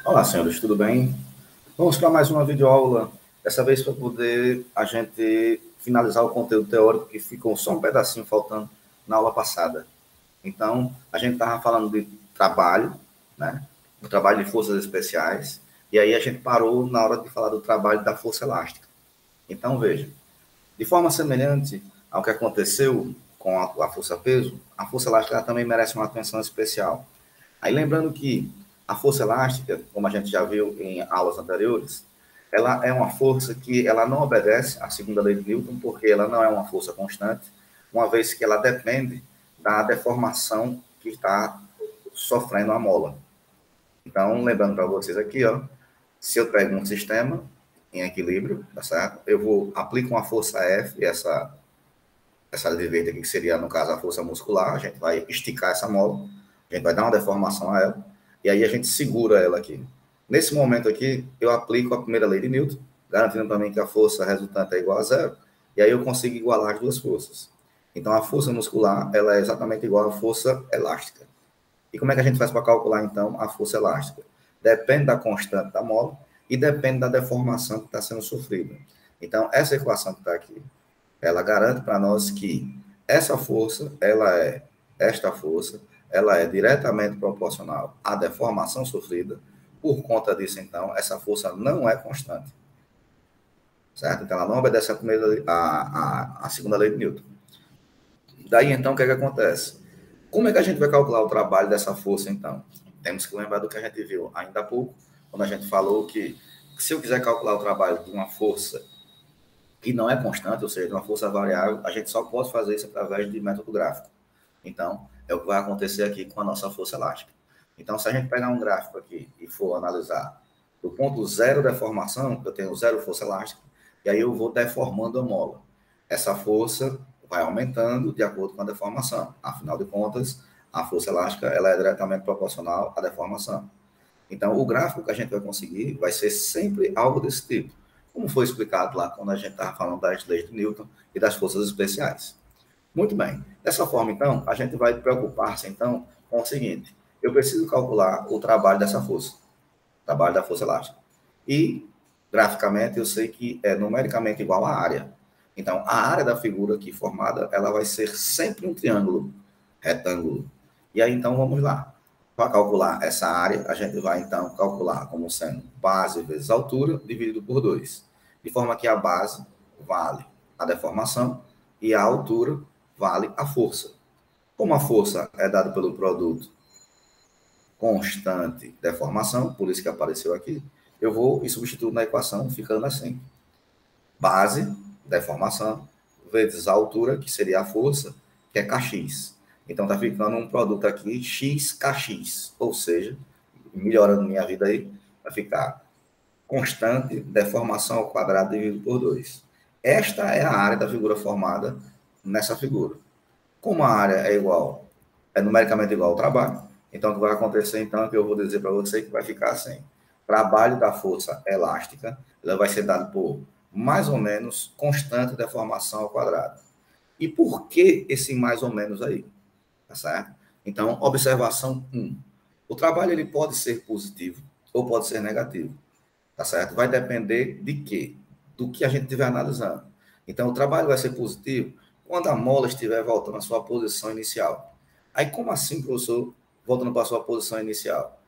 Olá, senhores, tudo bem? Vamos para mais uma videoaula, dessa vez para poder a gente finalizar o conteúdo teórico que ficou só um pedacinho faltando na aula passada. Então, a gente estava falando de trabalho, né? O trabalho de forças especiais, e aí a gente parou na hora de falar do trabalho da força elástica. Então, veja, de forma semelhante ao que aconteceu com a força-peso, a força elástica também merece uma atenção especial. Aí lembrando que a força elástica, como a gente já viu em aulas anteriores, ela é uma força que ela não obedece à segunda lei de Newton, porque ela não é uma força constante, uma vez que ela depende da deformação que está sofrendo a mola. Então, lembrando para vocês aqui, ó, se eu pego um sistema em equilíbrio, tá certo? Eu vou aplico uma força F, essa de verde aqui, que seria, no caso, a força muscular, a gente vai esticar essa mola, a gente vai dar uma deformação a ela, e aí a gente segura ela aqui. Nesse momento aqui, eu aplico a primeira lei de Newton, garantindo também que a força resultante é igual a zero, e aí eu consigo igualar as duas forças. Então, a força muscular, ela é exatamente igual à força elástica. E como é que a gente faz para calcular, então, a força elástica? Depende da constante da mola e depende da deformação que está sendo sofrida. Então, essa equação que está aqui, ela garante para nós que esta força, ela é diretamente proporcional à deformação sofrida. Por conta disso, então, essa força não é constante, certo? Então, ela não obedece a segunda lei de Newton. Daí, então, o que é que acontece? Como é que a gente vai calcular o trabalho dessa força, então? Temos que lembrar do que a gente viu ainda há pouco, quando a gente falou que se eu quiser calcular o trabalho de uma força que não é constante, ou seja, de uma força variável, a gente só pode fazer isso através de método gráfico. Então, é o que vai acontecer aqui com a nossa força elástica. Então, se a gente pegar um gráfico aqui e for analisar do ponto zero da deformação, eu tenho zero força elástica, e aí eu vou deformando a mola. Essa força vai aumentando de acordo com a deformação. Afinal de contas, a força elástica ela é diretamente proporcional à deformação. Então, o gráfico que a gente vai conseguir vai ser sempre algo desse tipo, como foi explicado lá quando a gente estava falando das leis de Newton e das forças especiais. Muito bem. Dessa forma, então, a gente vai preocupar-se, então, com o seguinte: eu preciso calcular o trabalho dessa força, o trabalho da força elástica. E, graficamente, eu sei que é numericamente igual à área. Então, a área da figura aqui formada, ela vai ser sempre um triângulo retângulo. E aí, então, vamos lá. Para calcular essa área, a gente vai, então, calcular como sendo base vezes altura, dividido por 2. De forma que a base vale a deformação e a altura vale a força. Como a força é dada pelo produto constante deformação, por isso que apareceu aqui, eu vou e substituo na equação, ficando assim. Base, deformação, vezes a altura, que seria a força, que é Kx. Então, está ficando um produto aqui, xKx, ou seja, melhorando minha vida aí, vai ficar constante deformação ao quadrado dividido por 2. Esta é a área da figura formada nessa figura. Como a área é igual, é numericamente igual ao trabalho, então o que vai acontecer, então, é que eu vou dizer para você que vai ficar assim. Trabalho da força elástica, ela vai ser dado por mais ou menos constante deformação ao quadrado. E por que esse mais ou menos aí? Tá certo? Então, observação 1. O trabalho ele pode ser positivo ou pode ser negativo. Tá certo? Vai depender de quê? Do que a gente estiver analisando. Então, o trabalho vai ser positivo quando a mola estiver voltando à sua posição inicial. Aí, como assim, professor, voltando para a sua posição inicial?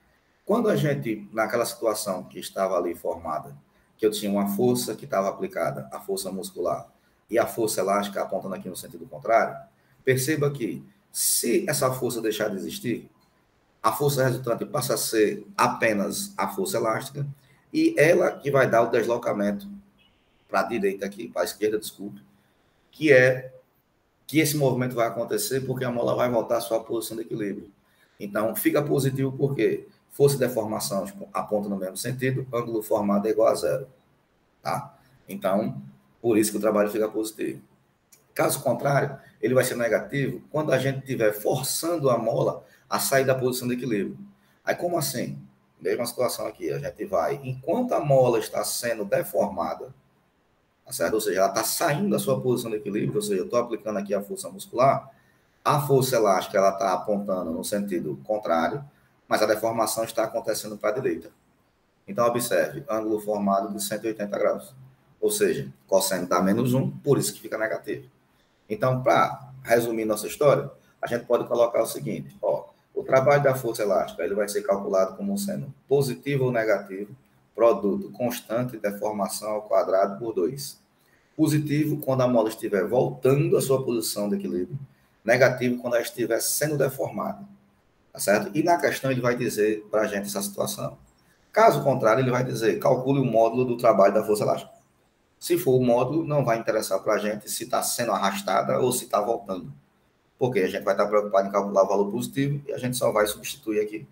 Quando a gente, naquela situação que estava ali formada, que eu tinha uma força que estava aplicada, a força muscular, e a força elástica apontando aqui no sentido contrário, perceba que, se essa força deixar de existir, a força resultante passa a ser apenas a força elástica, e ela que vai dar o deslocamento para a direita aqui, para a esquerda, desculpe, que é que esse movimento vai acontecer porque a mola vai voltar à sua posição de equilíbrio. Então, fica positivo porque força e deformação apontam no mesmo sentido, ângulo formado é igual a zero. Tá? Então, por isso que o trabalho fica positivo. Caso contrário, ele vai ser negativo quando a gente estiver forçando a mola a sair da posição de equilíbrio. Aí, como assim? Mesma situação aqui, a gente vai, enquanto a mola está sendo deformada, tá certo? Ou seja, ela está saindo da sua posição de equilíbrio, ou seja, eu estou aplicando aqui a força muscular, a força elástica ela está apontando no sentido contrário, mas a deformação está acontecendo para a direita. Então, observe, ângulo formado de 180 graus. Ou seja, cosseno dá menos 1, por isso que fica negativo. Então, para resumir nossa história, a gente pode colocar o seguinte, ó, o trabalho da força elástica ele vai ser calculado como sendo positivo ou negativo, produto constante de deformação ao quadrado por 2. Positivo quando a mola estiver voltando à sua posição de equilíbrio, negativo quando ela estiver sendo deformada, tá certo? E na questão ele vai dizer para a gente essa situação. Caso contrário, ele vai dizer, calcule o módulo do trabalho da força elástica. Se for o módulo, não vai interessar para a gente se está sendo arrastada ou se está voltando. Porque a gente vai estar preocupado em calcular o valor positivo e a gente só vai substituir aqui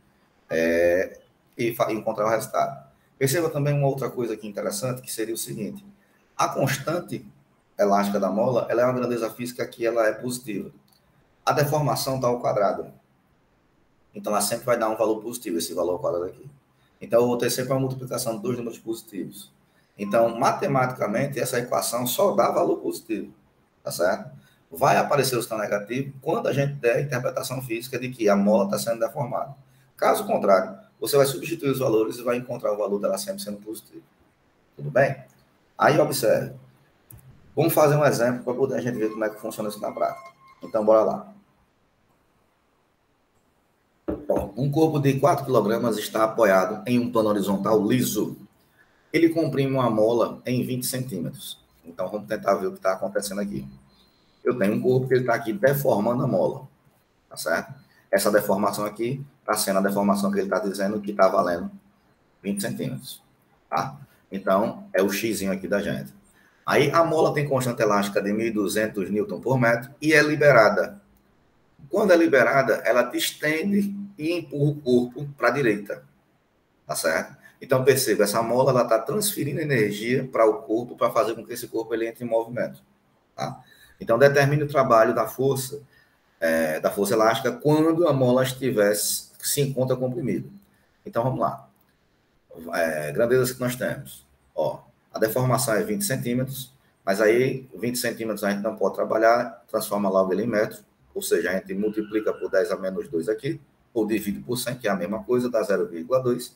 e encontrar o resultado. Perceba também uma outra coisa aqui interessante, que seria o seguinte. A constante elástica da mola, ela é uma grandeza física que ela é positiva. A deformação está ao quadrado. Então, ela sempre vai dar um valor positivo, esse valor ao quadrado aqui. Então, eu vou ter sempre uma multiplicação de dois números positivos. Então, matematicamente, essa equação só dá valor positivo, tá certo? Vai aparecer o sinal negativo quando a gente der a interpretação física de que a mola está sendo deformada. Caso contrário, você vai substituir os valores e vai encontrar o valor dela sempre sendo positivo. Tudo bem? Aí, observe. Vamos fazer um exemplo para poder a gente ver como é que funciona isso na prática. Então, bora lá. Bom, um corpo de 4 kg está apoiado em um plano horizontal liso. Ele comprime uma mola em 20 centímetros. Então, vamos tentar ver o que está acontecendo aqui. Eu tenho um corpo que ele está aqui deformando a mola, tá certo? Essa deformação aqui está sendo a deformação que ele está dizendo que está valendo 20 centímetros, tá? Então, é o xzinho aqui da gente. Aí, a mola tem constante elástica de 1.200 Newton por metro e é liberada. Quando é liberada, ela distende e empurra o corpo para a direita, tá certo? Então, perceba, essa mola está transferindo energia para o corpo para fazer com que esse corpo ele entre em movimento, tá? Então, determine o trabalho da força elástica quando a mola se encontra comprimida. Então, vamos lá. Grandezas que nós temos. Ó, a deformação é 20 centímetros, mas aí 20 centímetros a gente não pode trabalhar, transforma logo ele em metro, ou seja, a gente multiplica por 10 a menos 2 aqui, ou divide por 100, que é a mesma coisa, dá 0,2.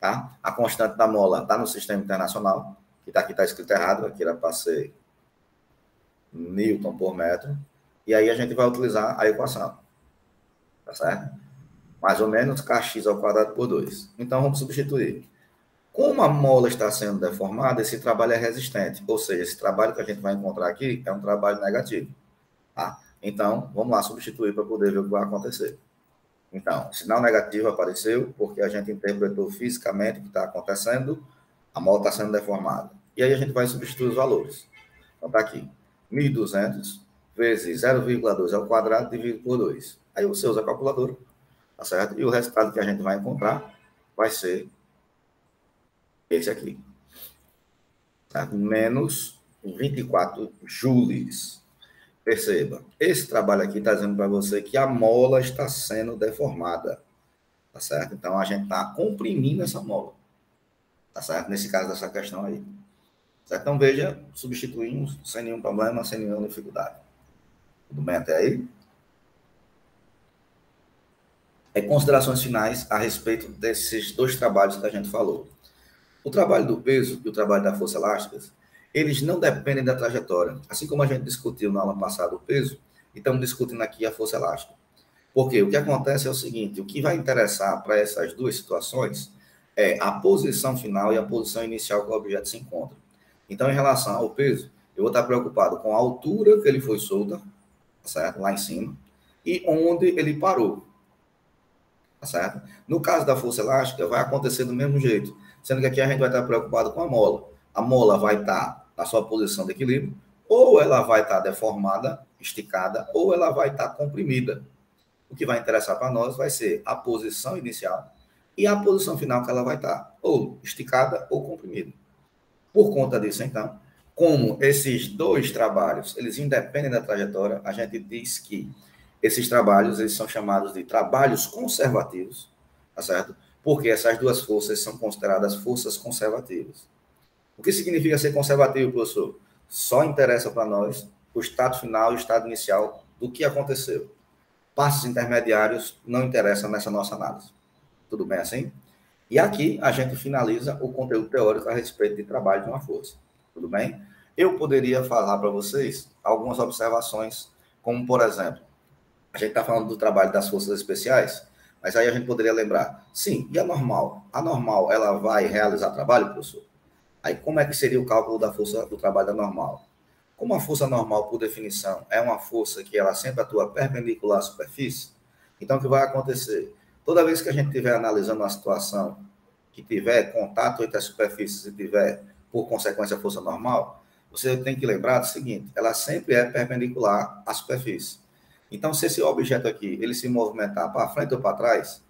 Tá? A constante da mola está no sistema internacional, que aqui está escrito errado, aqui era para ser Newton por metro, e aí a gente vai utilizar a equação, tá certo? Mais ou menos kx ao quadrado por 2. Então, vamos substituir. Como a mola está sendo deformada, esse trabalho é resistente, ou seja, esse trabalho que a gente vai encontrar aqui é um trabalho negativo, tá? Então, vamos lá substituir para poder ver o que vai acontecer. Então, sinal negativo apareceu porque a gente interpretou fisicamente o que está acontecendo, a mola está sendo deformada. E aí a gente vai substituir os valores. Então, está aqui, 1.200 vezes 0,2 ao quadrado dividido por 2. Aí você usa a calculadora, tá certo? E o resultado que a gente vai encontrar vai ser esse aqui. Certo? Menos 24 joules. Perceba, esse trabalho aqui está dizendo para você que a mola está sendo deformada, tá certo? Então, a gente está comprimindo essa mola, tá certo? Nesse caso dessa questão aí. Certo? Então, veja, substituímos sem nenhum problema, sem nenhuma dificuldade. Tudo bem até aí? Considerações finais a respeito desses dois trabalhos que a gente falou. O trabalho do peso e o trabalho da força elástica, eles não dependem da trajetória. Assim como a gente discutiu na aula passada o peso, e estamos discutindo aqui a força elástica. Porque o que acontece é o seguinte, o que vai interessar para essas duas situações é a posição final e a posição inicial que o objeto se encontra. Então, em relação ao peso, eu vou estar preocupado com a altura que ele foi solta, certo? Lá em cima, e onde ele parou, tá certo? No caso da força elástica, vai acontecer do mesmo jeito, sendo que aqui a gente vai estar preocupado com a mola. A mola vai estar na sua posição de equilíbrio, ou ela vai estar deformada, esticada, ou ela vai estar comprimida. O que vai interessar para nós vai ser a posição inicial e a posição final que ela vai estar, ou esticada ou comprimida. Por conta disso, então, como esses dois trabalhos, eles independem da trajetória, a gente diz que esses trabalhos, eles são chamados de trabalhos conservativos, tá certo? Porque essas duas forças são consideradas forças conservativas. O que significa ser conservativo, professor? Só interessa para nós o estado final e o estado inicial do que aconteceu. Passos intermediários não interessam nessa nossa análise. Tudo bem assim? E aqui a gente finaliza o conteúdo teórico a respeito de trabalho de uma força. Tudo bem? Eu poderia falar para vocês algumas observações, como, por exemplo, a gente está falando do trabalho das forças especiais, mas aí a gente poderia lembrar, sim, e a normal? A normal, ela vai realizar trabalho, professor? Aí como é que seria o cálculo da força do trabalho da normal? Como a força normal, por definição, é uma força que ela sempre atua perpendicular à superfície, então o que vai acontecer? Toda vez que a gente estiver analisando uma situação que tiver contato entre as superfícies e tiver, por consequência, a força normal, você tem que lembrar do seguinte, ela sempre é perpendicular à superfície. Então, se esse objeto aqui, ele se movimentar para frente ou para trás,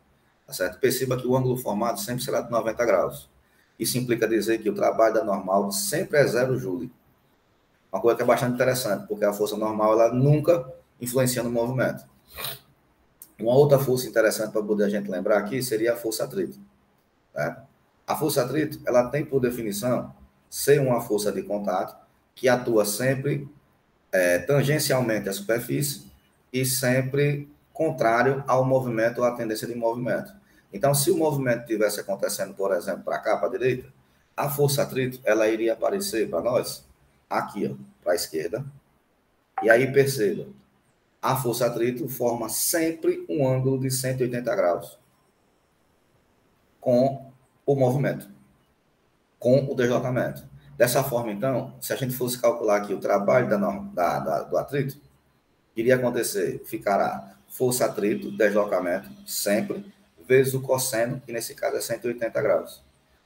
tá certo? Perceba que o ângulo formado sempre será de 90 graus. Isso implica dizer que o trabalho da normal sempre é 0 joule. Uma coisa que é bastante interessante, porque a força normal ela nunca influencia no movimento. Uma outra força interessante para poder a gente lembrar aqui seria a força atrito. Tá? A força atrito ela tem por definição ser uma força de contato que atua sempre tangencialmente à superfície e sempre contrário ao movimento ou à tendência de movimento. Então, se o movimento estivesse acontecendo, por exemplo, para cá, para a direita, a força atrito ela iria aparecer para nós aqui, para a esquerda. E aí perceba, a força atrito forma sempre um ângulo de 180 graus com o movimento, com o deslocamento. Dessa forma, então, se a gente fosse calcular aqui o trabalho do atrito, iria acontecer, ficará força atrito, deslocamento, sempre, vezes o cosseno, que nesse caso é 180 graus.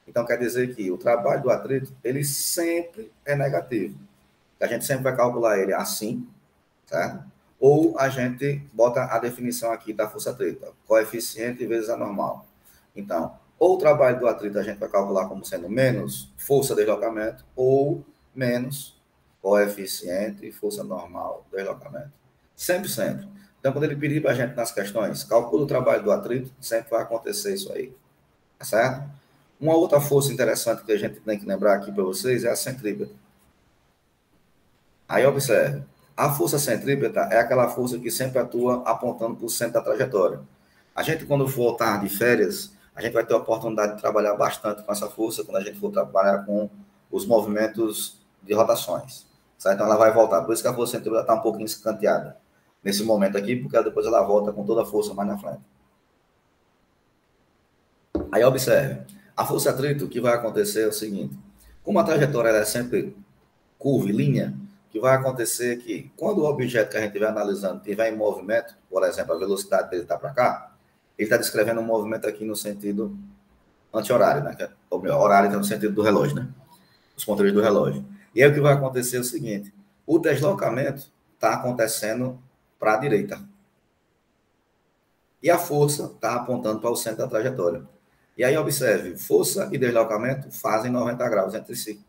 Então, quer dizer que o trabalho do atrito, ele sempre é negativo. A gente sempre vai calcular ele assim, certo? Ou a gente bota a definição aqui da força atrito, coeficiente vezes a normal. Então, ou o trabalho do atrito a gente vai calcular como sendo menos força deslocamento, ou menos coeficiente e força normal deslocamento. Sempre, sempre. Então, quando ele pedir para a gente nas questões, calcula o trabalho do atrito, sempre vai acontecer isso aí. Tá certo? Uma outra força interessante que a gente tem que lembrar aqui para vocês é a centrípeta. Aí, observe. A força centrípeta é aquela força que sempre atua apontando para o centro da trajetória. A gente, quando for estar de férias, a gente vai ter a oportunidade de trabalhar bastante com essa força quando a gente for trabalhar com os movimentos de rotações. Certo? Então, ela vai voltar. Por isso que a força centrípeta está um pouquinho escanteada nesse momento aqui, porque depois ela volta com toda a força mais na frente. Aí, observe. A força atrito, o que vai acontecer é o seguinte. Como a trajetória é sempre curvilínea, o que vai acontecer é que, quando o objeto que a gente estiver analisando estiver em movimento, por exemplo, a velocidade dele está para cá, ele está descrevendo um movimento aqui no sentido anti-horário, né? Ou melhor, horário está no sentido do relógio, né? Os controles do relógio. E aí o que vai acontecer é o seguinte, o deslocamento está acontecendo para a direita. E a força está apontando para o centro da trajetória. E aí observe, força e deslocamento fazem 90 graus entre si.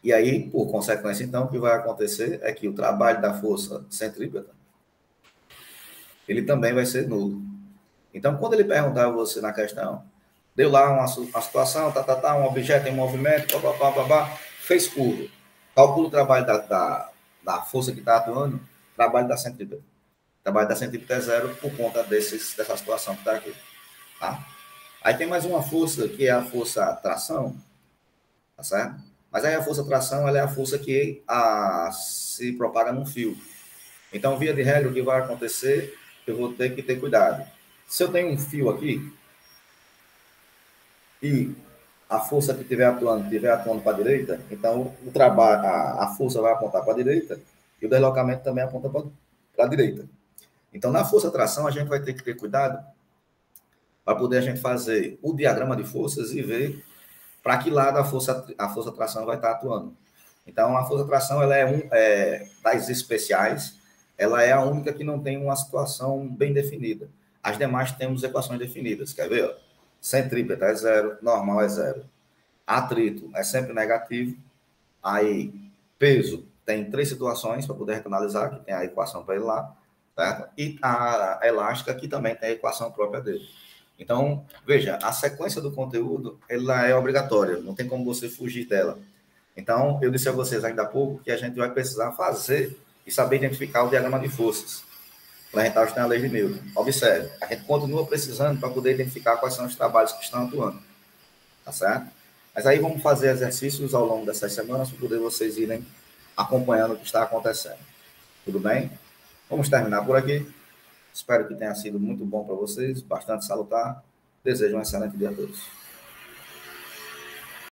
E aí, por consequência, então, o que vai acontecer é que o trabalho da força centrípeta, ele também vai ser nulo. Então, quando ele perguntar a você na questão, deu lá uma situação, um objeto em movimento, fez curva. Calcula o trabalho da força que está atuando, trabalho da centrípeta. O trabalho da centrípeta é zero por conta dessa situação que está aqui. Tá? Aí tem mais uma força, que é a força tração, tá certo? Mas aí a força tração, ela é a força que se propaga num fio. Então, via de regra, o que vai acontecer, eu vou ter que ter cuidado. Se eu tenho um fio aqui, e a força que estiver atuando para a direita, então o trabalho, a força vai apontar para a direita, e o deslocamento também aponta para a direita. Então, na força tração, a gente vai ter que ter cuidado para poder a gente fazer o diagrama de forças e ver para que lado a força tração vai estar atuando. Então, a força tração ela das especiais, ela é a única que não tem uma situação bem definida. As demais temos equações definidas. Quer ver? Centrípeta é zero, normal é zero. Atrito é sempre negativo. Aí, peso tem 3 situações para poder analisar, que tem a equação para ele lá. Certo? E a elástica, que também tem a equação própria dele. Então, veja, a sequência do conteúdo, ela é obrigatória, não tem como você fugir dela. Então, eu disse a vocês ainda há pouco que a gente vai precisar fazer e saber identificar o diagrama de forças. Fundamental tem a lei de Newton. Observe, a gente continua precisando para poder identificar quais são os trabalhos que estão atuando. Tá certo? Mas aí vamos fazer exercícios ao longo dessas semanas para poder vocês irem acompanhando o que está acontecendo. Tudo bem? Vamos terminar por aqui. Espero que tenha sido muito bom para vocês, bastante salutar. Desejo um excelente dia a todos.